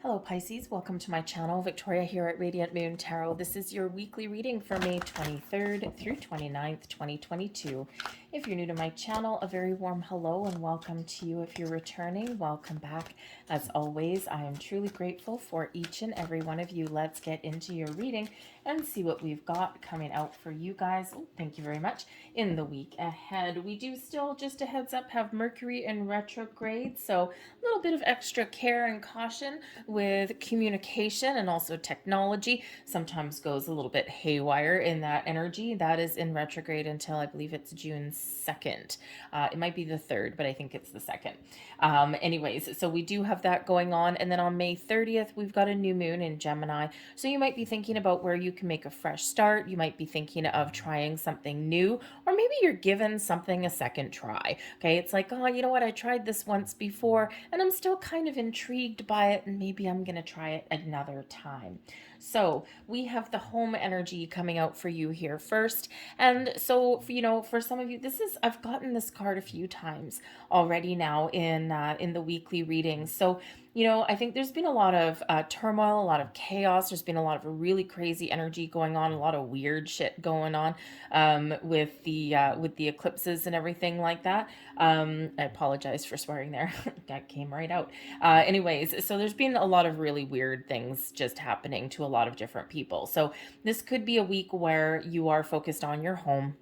Hello Pisces, welcome to my channel. Victoria here at Radiant Moon Tarot. This is your weekly reading for May 23rd through 29th, 2022. If you're new to my channel, a very warm hello and welcome to you. If you're returning, welcome back. As always, I am truly grateful for each and every one of you. Let's get into your reading and see what we've got coming out for you guys. Oh, thank you very much. In the week ahead, we do still, just a heads up, have Mercury in retrograde, so a little bit of extra care and caution with communication, and also technology sometimes goes a little bit haywire in that energy. That is in retrograde until I believe it's June 2nd. It might be the 3rd, but I think it's the 2nd. Anyways, so we do have that going on. And then on May 30th, we've got a new moon in Gemini. So you might be thinking about where you can make a fresh start. You might be thinking of trying something new, or maybe you're given something a second try. Okay, it's like, oh, you know what? I tried this once before and I'm still kind of intrigued by it, and maybe I'm going to try it another time. So we have the home energy coming out for you here first. And so, for some of you, I've gotten this card a few times already now in the weekly readings. So, I think there's been a lot of turmoil, a lot of chaos. There's been a lot of really crazy energy going on, a lot of weird shit going on with the eclipses and everything like that. I apologize for swearing there. That came right out. Anyways, so there's been a lot of really weird things just happening to a lot of different people. So this could be a week where you are focused on your home.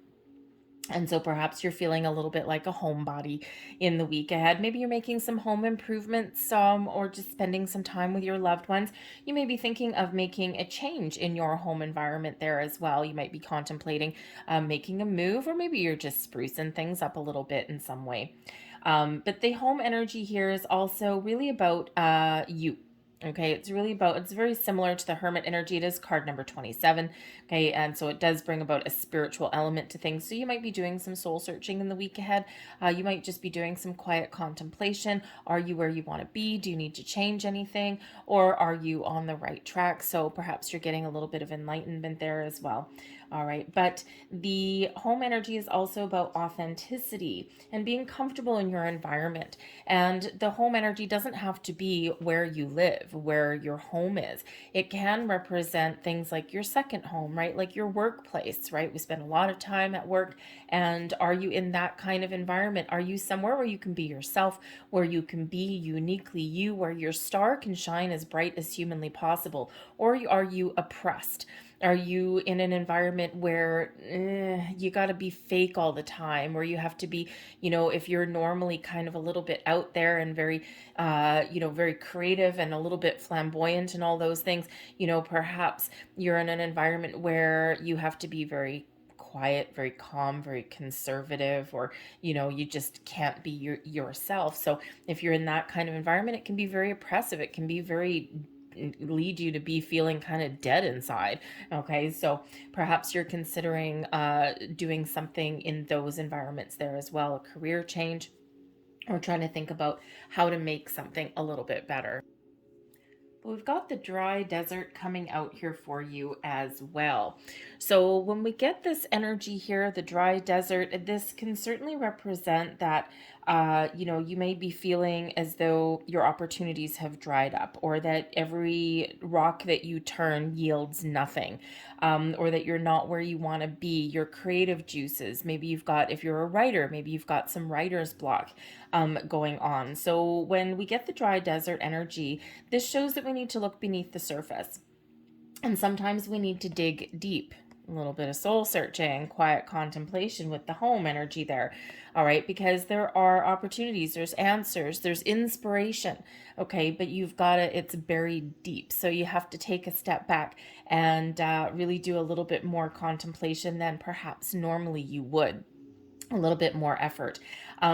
And so perhaps you're feeling a little bit like a homebody in the week ahead. Maybe you're making some home improvements or just spending some time with your loved ones. You may be thinking of making a change in your home environment there as well. You might be contemplating making a move, or maybe you're just sprucing things up a little bit in some way. But the home energy here is also really about you. Okay, it's very similar to the Hermit energy. It is card number 27. Okay, and so it does bring about a spiritual element to things. So you might be doing some soul searching in the week ahead. You might just be doing some quiet contemplation. Are you where you want to be? Do you need to change anything? Or are you on the right track? So perhaps you're getting a little bit of enlightenment there as well. All right, but the home energy is also about authenticity and being comfortable in your environment. And the home energy doesn't have to be where you live, where your home is. It can represent things like your second home, right? Like your workplace, right? We spend a lot of time at work. And are you in that kind of environment? Are you somewhere where you can be yourself, where you can be uniquely you, where your star can shine as bright as humanly possible? Or are you oppressed? Are you in an environment where you got to be fake all the time, where you have to be, if you're normally kind of a little bit out there and very, very creative and a little bit flamboyant and all those things, perhaps you're in an environment where you have to be very quiet, very calm, very conservative, or you just can't be yourself. So if you're in that kind of environment, it can be very oppressive. It can be very lead you to be feeling kind of dead inside. Okay, so perhaps you're considering doing something in those environments there as well, a career change, or trying to think about how to make something a little bit better. We've got the dry desert coming out here for you as well. So when we get this energy here, the dry desert, this can certainly represent that, you may be feeling as though your opportunities have dried up, or that every rock that you turn yields nothing, or that you're not where you want to be. Your creative juices, maybe if you're a writer, maybe you've got some writer's block going on. So when we get the dry desert energy, this shows that we need to look beneath the surface. And sometimes we need to dig deep. A little bit of soul searching, quiet contemplation with the home energy there. All right, because there are opportunities, there's answers, there's inspiration. Okay, but it's buried deep. So you have to take a step back and really do a little bit more contemplation than perhaps normally you would. A little bit more effort.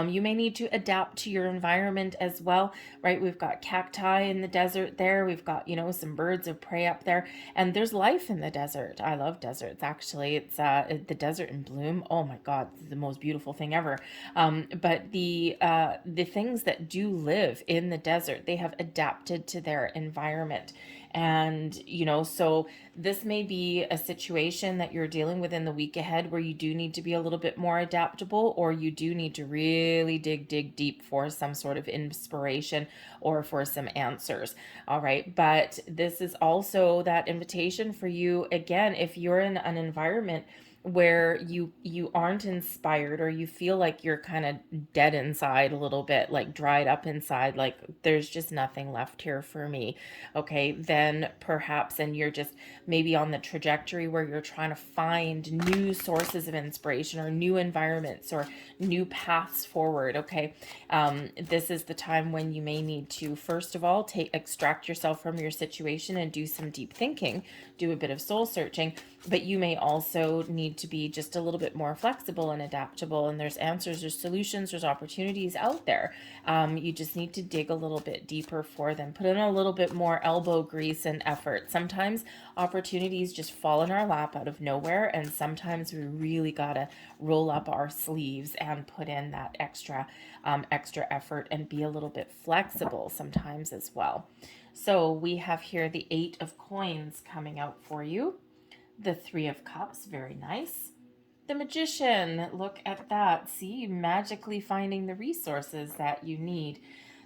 You may need to adapt to your environment as well, right? We've got cacti in the desert there. We've got, some birds of prey up there, and there's life in the desert. I love deserts, actually. It's the desert in bloom. Oh my God, it's the most beautiful thing ever. But the things that do live in the desert, they have adapted to their environment. And, so this may be a situation that you're dealing with in the week ahead where you do need to be a little bit more adaptable, or you do need to really dig deep for some sort of inspiration or for some answers. All right. But this is also that invitation for you, again, if you're in an environment where you aren't inspired, or you feel like you're kind of dead inside a little bit, like dried up inside, like there's just nothing left here for me, okay, then perhaps, and you're just maybe on the trajectory where you're trying to find new sources of inspiration or new environments or new paths forward, okay, this is the time when you may need to, first of all, extract yourself from your situation and do some deep thinking, do a bit of soul searching. But you may also need to be just a little bit more flexible and adaptable. And there's answers, there's solutions, there's opportunities out there. You just need to dig a little bit deeper for them. Put in a little bit more elbow grease and effort. Sometimes opportunities just fall in our lap out of nowhere. And sometimes we really got to roll up our sleeves and put in that extra effort and be a little bit flexible sometimes as well. So we have here the 8 of Coins coming out for you. The 3 of Cups, very nice. The Magician, look at that. See, magically finding the resources that you need.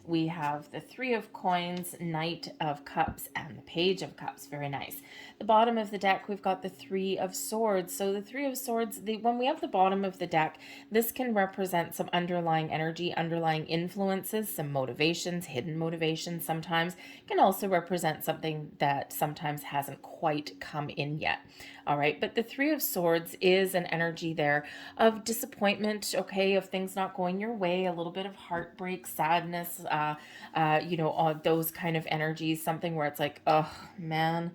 We have the 3 of Coins, Knight of Cups, and the Page of Cups. Very nice. The bottom of the deck, we've got the 3 of Swords. So the 3 of Swords, when we have the bottom of the deck, this can represent some underlying energy, underlying influences, some motivations, hidden motivations sometimes. It can also represent something that sometimes hasn't quite come in yet. All right, but the 3 of Swords is an energy there of disappointment, okay, of things not going your way, a little bit of heartbreak, sadness, all those kind of energies, something where it's like, oh man,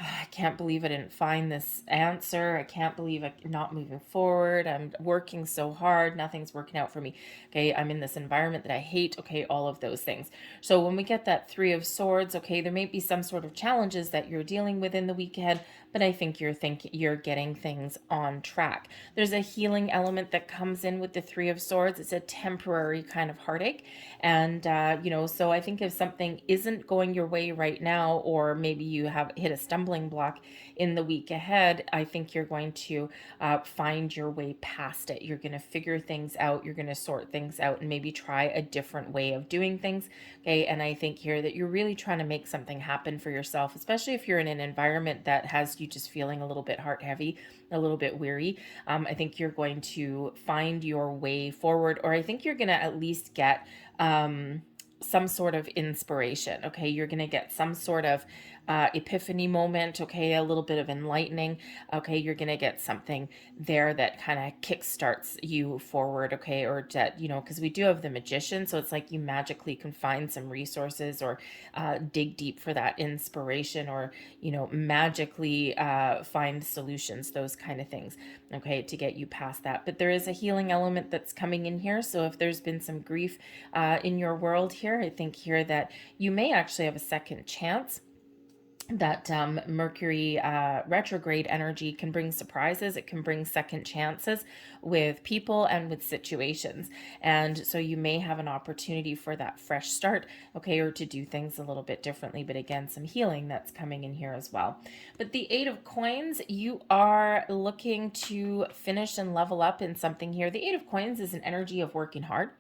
I can't believe I didn't find this answer. I can't believe I'm not moving forward. I'm working so hard. Nothing's working out for me. Okay, I'm in this environment that I hate. Okay, all of those things. So when we get that 3 of Swords, okay, there may be some sort of challenges that you're dealing with in the week ahead, but I think you're getting things on track. There's a healing element that comes in with the 3 of Swords. It's a temporary kind of heartache. And, so I think if something isn't going your way right now, or maybe you have hit a stumbling block in the week ahead, I think you're going to find your way past it. You're going to figure things out. You're going to sort things out and maybe try a different way of doing things. Okay. And I think here that you're really trying to make something happen for yourself, especially if you're in an environment that has you just feeling a little bit heart heavy, a little bit weary. I think you're going to find your way forward, or I think you're going to at least get some sort of inspiration. Okay. You're going to get some sort of epiphany moment. Okay. A little bit of enlightening. Okay. You're going to get something there that kind of kickstarts you forward. Okay. Or that, because we do have the Magician. So it's like you magically can find some resources, or dig deep for that inspiration, or, magically find solutions, those kind of things. Okay. To get you past that. But there is a healing element that's coming in here. So if there's been some grief in your world here, I think here that you may actually have a second chance. That Mercury retrograde energy can bring surprises. It can bring second chances with people and with situations. And so you may have an opportunity for that fresh start, okay, or to do things a little bit differently. But again, some healing that's coming in here as well. But the 8 of Coins, you are looking to finish and level up in something here. The 8 of Coins is an energy of working hard,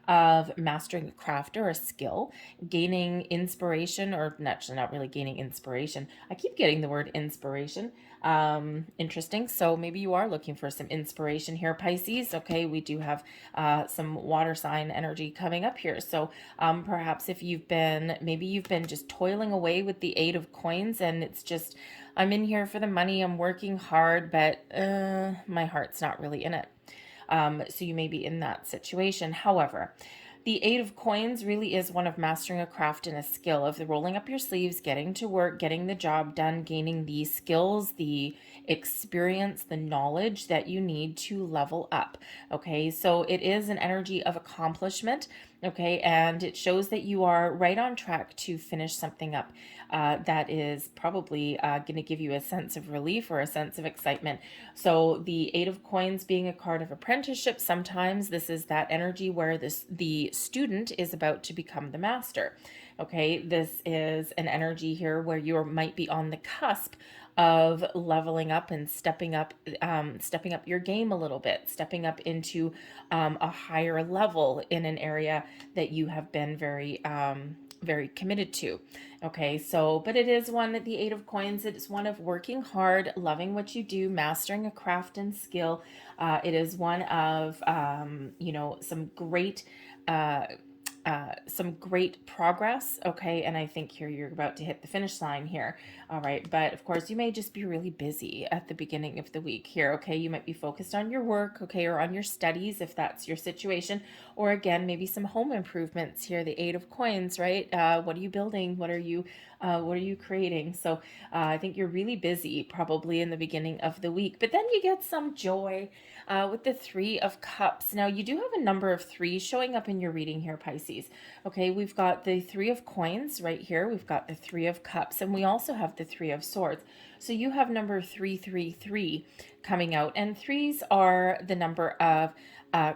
of mastering a craft or a skill, gaining inspiration, or actually not really gaining inspiration. I keep getting the word inspiration. Interesting. So maybe you are looking for some inspiration here, Pisces. Okay, we do have some water sign energy coming up here. So perhaps if you've been just toiling away with the 8 of Coins, and it's just, I'm in here for the money, I'm working hard, but my heart's not really in it. So you may be in that situation. However, the 8 of Coins really is one of mastering a craft and a skill, of the rolling up your sleeves, getting to work, getting the job done, gaining the skills, the experience, the knowledge that you need to level up. Okay, so it is an energy of accomplishment. Okay, and it shows that you are right on track to finish something up that is probably going to give you a sense of relief or a sense of excitement. So the 8 of Coins being a card of apprenticeship, sometimes this is that energy where the student is about to become the master. Okay, this is an energy here where you might be on the cusp of leveling up and stepping up your game a little bit, stepping up into a higher level in an area that you have been very committed to. Okay, so, but it is one, the Eight of Coins, it is one of working hard, loving what you do, mastering a craft and skill. It is one of, uh, some great progress. Okay, and I think here you're about to hit the finish line here. All right, but of course you may just be really busy at the beginning of the week here. Okay, you might be focused on your work, okay, or on your studies if that's your situation, or again maybe some home improvements here. The Eight of Coins, right? What are you building? What are you creating? So I think you're really busy probably in the beginning of the week, but then you get some joy with the Three of Cups. Now, you do have a number of threes showing up in your reading here, Pisces. Okay, we've got the Three of Coins right here. We've got the Three of Cups, and we also have the Three of Swords. So you have number 333 coming out, and threes are the number of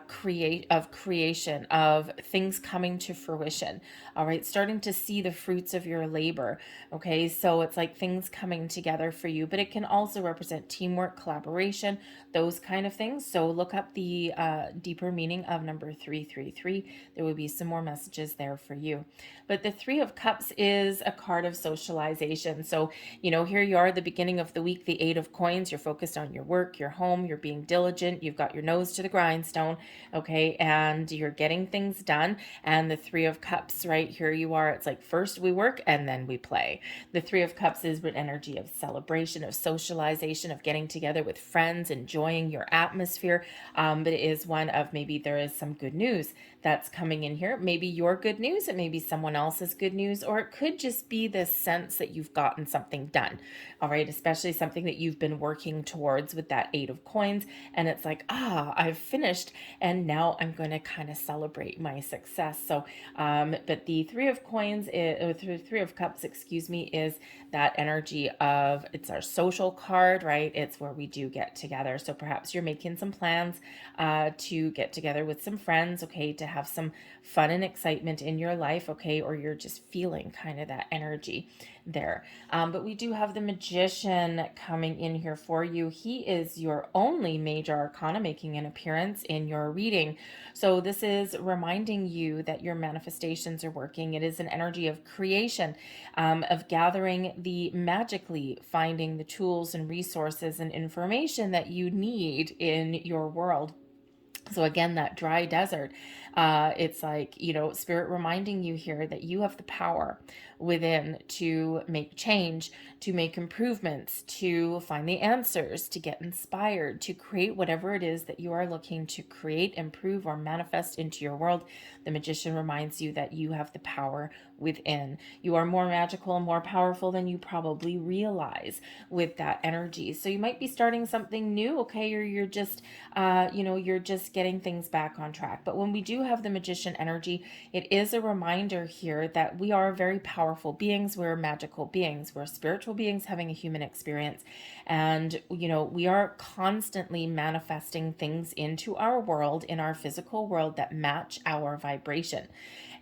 creation, of things coming to fruition. All right, starting to see the fruits of your labor. Okay, so it's like things coming together for you, but it can also represent teamwork, collaboration, those kind of things. So look up the deeper meaning of number 333. There will be some more messages there for you. But the Three of Cups is a card of socialization. So, here you are at the beginning of the week, the Eight of Coins. You're focused on your work, your home, you're being diligent, you've got your nose to the grindstone, okay, and you're getting things done. And the Three of Cups, right here you are. It's like first we work and then we play. The Three of Cups is an energy of celebration, of socialization, of getting together with friends, enjoying your atmosphere. But it is one of maybe there is some good news that's coming in here. Maybe your good news, it may be someone else's good news, or it could just be this sense that you've gotten something done. All right, especially something that you've been working towards with that Eight of Coins. And it's like, I've finished and now I'm going to kind of celebrate my success. So, but the Three of Coins, Three of Cups, excuse me, is that energy of, it's our social card, right? It's where we do get together. So perhaps you're making some plans to get together with some friends, okay, to have some fun and excitement in your life, okay, or you're just feeling kind of that energy there. But we do have the Magician coming in here for you. He is your only major arcana making an appearance in your reading. So this is reminding you that your manifestations are working. It is an energy of creation, of gathering magically finding the tools and resources and information that you need in your world. So again, that dry desert, it's like, Spirit reminding you here that you have the power within to make change, to make improvements, to find the answers, to get inspired, to create whatever it is that you are looking to create, improve, or manifest into your world. The Magician reminds you that you have the power within. You are more magical and more powerful than you probably realize with that energy. So you might be starting something new, okay, or you're just, you're just getting things back on track. But when we do have the Magician energy, it is a reminder here that we are very powerful beings. We're magical beings. We're spiritual beings having a human experience. And, we are constantly manifesting things into our world, in our physical world, that match our vibration.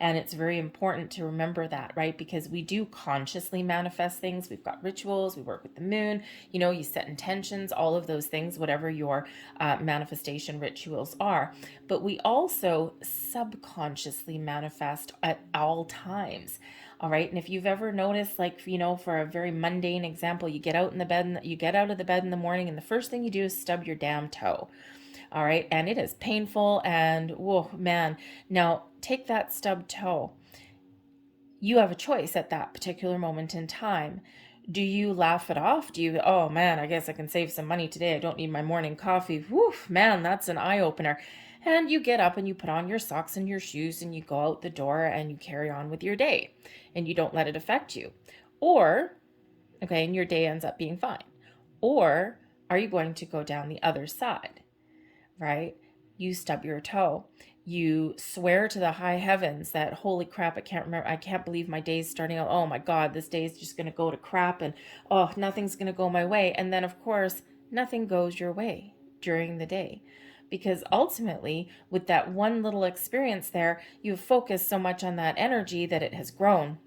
And it's very important to remember that, right? Because we do consciously manifest things. We've got rituals, we work with the moon, you set intentions, all of those things, whatever your manifestation rituals are. But we also subconsciously manifest at all times. All right. And if you've ever noticed, like, for a very mundane example, you get out of the bed in the morning and the first thing you do is stub your damn toe. All right. And it is painful and, whoa, man. Now take that stubbed toe. You have a choice at that particular moment in time. Do you laugh it off? Do you, oh man, I guess I can save some money today. I don't need my morning coffee. Whew, man, that's an eye opener. And you get up and you put on your socks and your shoes and you go out the door and you carry on with your day and you don't let it affect you. Or, okay, and your day ends up being fine. Or are you going to go down the other side? Right? You stub your toe. You swear to the high heavens that, holy crap, I can't believe my day's starting out. Oh my God, this day is just going to go to crap and, oh, nothing's going to go my way. And then, of course, nothing goes your way during the day. Because ultimately, with that one little experience there, you've focused so much on that energy that it has grown.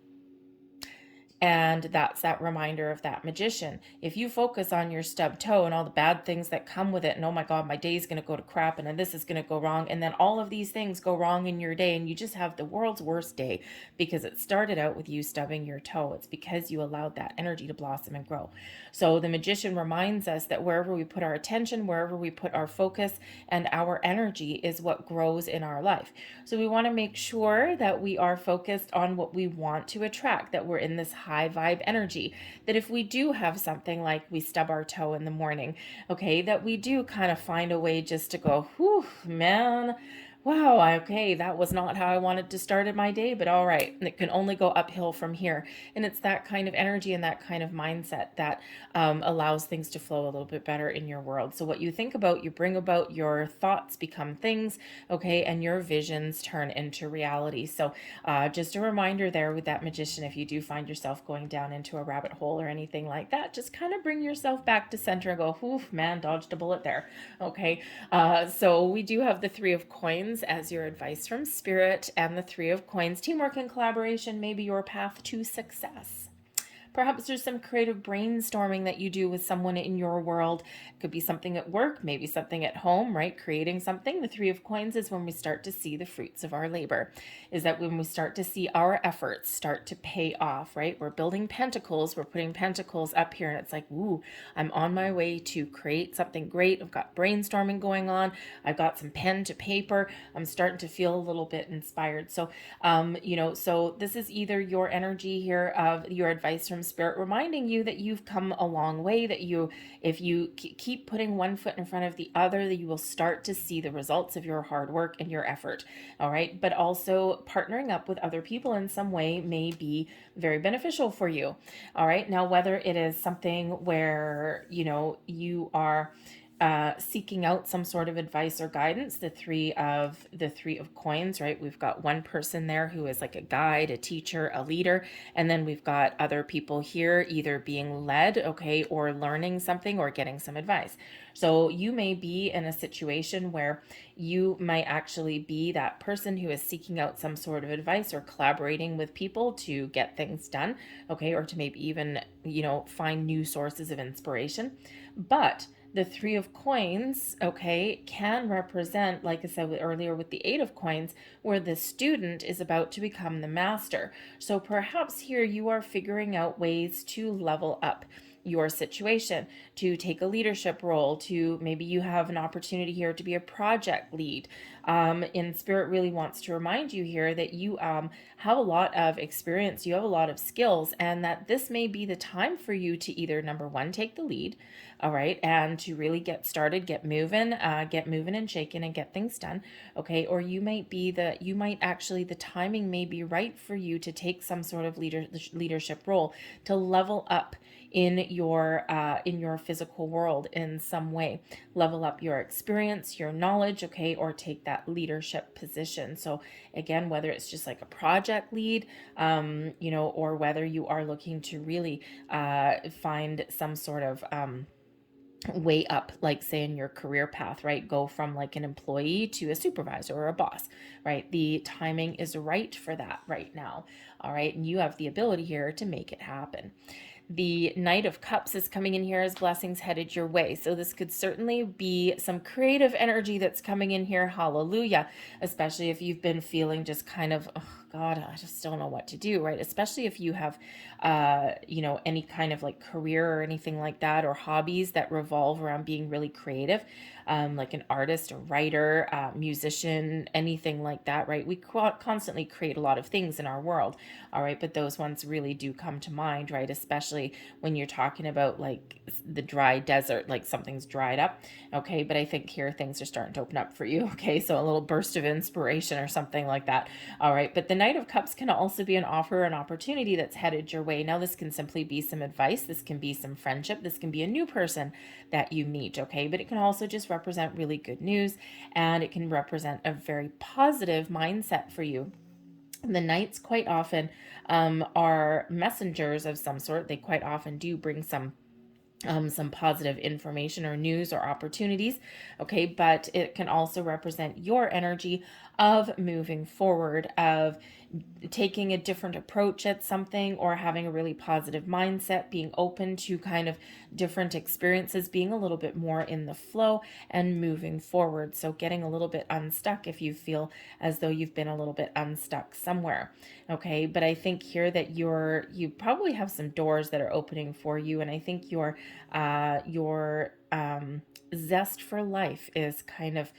And that's that reminder of that magician. If you focus on your stub toe and all the bad things that come with it, and oh my God, my day's going to go to crap, and then this is going to go wrong, and then all of these things go wrong in your day, and you just have the world's worst day because it started out with you stubbing your toe. It's because you allowed that energy to blossom and grow. So the magician reminds us that wherever we put our attention, wherever we put our focus and our energy is what grows in our life. So we want to make sure that we are focused on what we want to attract, that we're in this high vibe energy, that if we do have something like we stub our toe in the morning, okay, that we do kind of find a way just to go, whew, man, wow, okay, that was not how I wanted to start my day, but all right, it can only go uphill from here. And it's that kind of energy and that kind of mindset that allows things to flow a little bit better in your world. So what you think about, you bring about, your thoughts become things, okay, and your visions turn into reality. So just a reminder there with that magician, if you do find yourself going down into a rabbit hole or anything like that, just kind of bring yourself back to center and go, oof, man, dodged a bullet there, okay? So we do have the Three of Coins as your advice from Spirit, and the Three of Coins, teamwork and collaboration may be your path to success. Perhaps there's some creative brainstorming that you do with someone in your world. It could be something at work, maybe something at home, right? Creating something. The Three of Coins is when we start to see the fruits of our labor. Is that when we start to see our efforts start to pay off, right? We're building pentacles. We're putting pentacles up here, and it's like, ooh, I'm on my way to create something great. I've got brainstorming going on. I've got some pen to paper. I'm starting to feel a little bit inspired. So, so this is either your energy here of your advice from Spirit reminding you that you've come a long way, that if you keep putting one foot in front of the other, that you will start to see the results of your hard work and your effort. All right. But also partnering up with other people in some way may be very beneficial for you. All right. Now, whether it is something where, you are seeking out some sort of advice or guidance, the three of coins, right? We've got one person there who is like a guide, a teacher, a leader, and then we've got other people here either being led, okay, or learning something or getting some advice. So you may be in a situation where you might actually be that person who is seeking out some sort of advice or collaborating with people to get things done, okay, or to maybe even, find new sources of inspiration. But the Three of Coins, okay, can represent, like I said earlier with the Eight of Coins, where the student is about to become the master. So perhaps here you are figuring out ways to level up your situation, to take a leadership role, to maybe you have an opportunity here to be a project lead. And Spirit really wants to remind you here that you have a lot of experience, you have a lot of skills, and that this may be the time for you to either, number one, take the lead, all right, and to really get started, get moving and shaking and get things done, okay, or the timing may be right for you to take some sort of leadership role to level up in your physical world in some way, level up your experience, your knowledge, okay, or take that leadership position. So again, whether it's just like a project lead, or whether you are looking to really find some sort of way up, like say in your career path, right? Go from like an employee to a supervisor or a boss, right? The timing is right for that right now. All right. And you have the ability here to make it happen. The Knight of Cups is coming in here as blessings headed your way. So this could certainly be some creative energy that's coming in here. Hallelujah. Especially if you've been feeling just kind of, oh God, I just don't know what to do, right? Especially if you have, any kind of like career or anything like that, or hobbies that revolve around being really creative, like an artist, a writer, musician, anything like that, right? We constantly create a lot of things in our world, all right? But those ones really do come to mind, right? Especially when you're talking about like the dry desert, like something's dried up, okay? But I think here things are starting to open up for you, okay? So a little burst of inspiration or something like that, all right? But the Knight of Cups can also be an offer, an opportunity that's headed your way. Now, this can simply be some advice. This can be some friendship. This can be a new person that you meet, okay? But it can also just represent really good news, and it can represent a very positive mindset for you. The Knights quite often are messengers of some sort. They quite often do bring some positive information or news or opportunities, okay? But it can also represent your energy of moving forward, of taking a different approach at something, or having a really positive mindset, being open to kind of different experiences, being a little bit more in the flow and moving forward. So getting a little bit unstuck if you feel as though you've been a little bit unstuck somewhere. Okay, but I think here that you probably have some doors that are opening for you, and I think your zest for life is kind of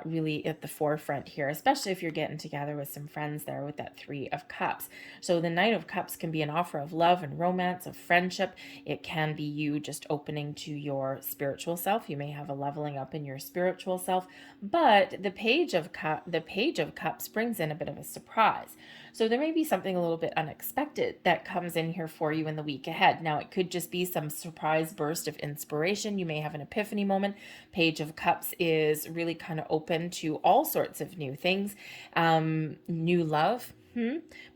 really at the forefront here, especially if you're getting together with some friends there with that Three of Cups. So the Knight of Cups can be an offer of love and romance, of friendship. It can be you just opening to your spiritual self. You may have a leveling up in your spiritual self, but the Page of Cups brings in a bit of a surprise. So there may be something a little bit unexpected that comes in here for you in the week ahead. Now, it could just be some surprise burst of inspiration. You may have an epiphany moment. Page of Cups is really kind of open to all sorts of new things, new love.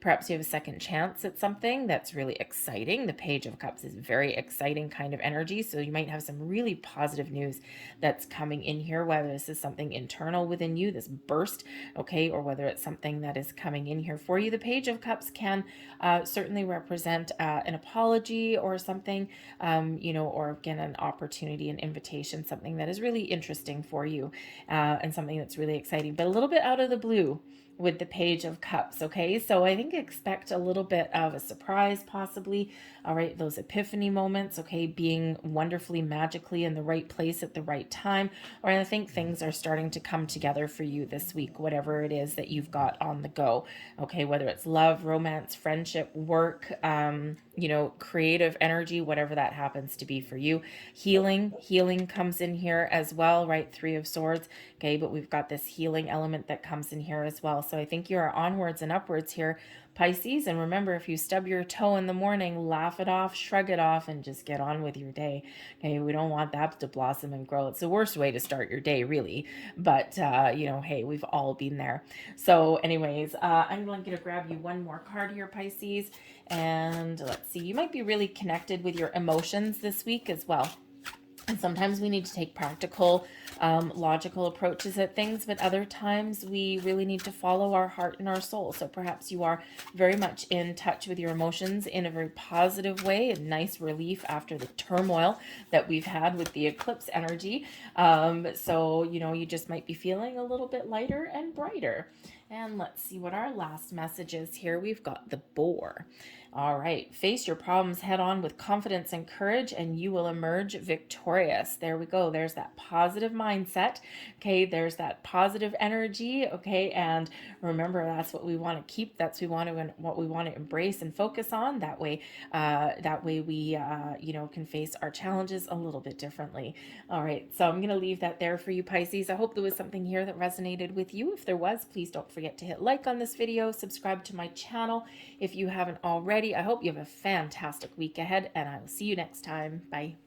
Perhaps you have a second chance at something that's really exciting. The Page of Cups is very exciting kind of energy. So you might have some really positive news that's coming in here, whether this is something internal within you, this burst, okay, or whether it's something that is coming in here for you. The Page of Cups can certainly represent an apology or something, or again, an opportunity, an invitation, something that is really interesting for you, and something that's really exciting, but a little bit out of the blue with the Page of Cups. Okay, so I think expect a little bit of a surprise possibly. All right, those epiphany moments, okay, being wonderfully magically in the right place at the right time. Or I think things are starting to come together for you this week, whatever it is that you've got on the go. Okay, whether it's love, romance, friendship, work, creative energy, whatever that happens to be for you. Healing comes in here as well, right? Three of Swords. Okay, but we've got this healing element that comes in here as well. So I think you are onwards and upwards here, Pisces. And remember, if you stub your toe in the morning, laugh it off, shrug it off, and just get on with your day. Okay, we don't want that to blossom and grow. It's the worst way to start your day, really. But, hey, we've all been there. So anyways, I'm going to grab you one more card here, Pisces. And let's see, you might be really connected with your emotions this week as well. And sometimes we need to take practical, logical approaches at things, but other times we really need to follow our heart and our soul. So perhaps you are very much in touch with your emotions in a very positive way, a nice relief after the turmoil that we've had with the eclipse energy. So, you just might be feeling a little bit lighter and brighter. And let's see what our last message is here. We've got the Boar. All right, face your problems head on with confidence and courage, and you will emerge victorious. There we go. There's that positive mindset. Okay, there's that positive energy. Okay, and remember, that's what we want to keep. That's what we want to embrace and focus on. That way we can face our challenges a little bit differently. All right, so I'm going to leave that there for you, Pisces. I hope there was something here that resonated with you. If there was, please don't forget to hit like on this video, subscribe to my channel if you haven't already. I hope you have a fantastic week ahead, and I will see you next time. Bye.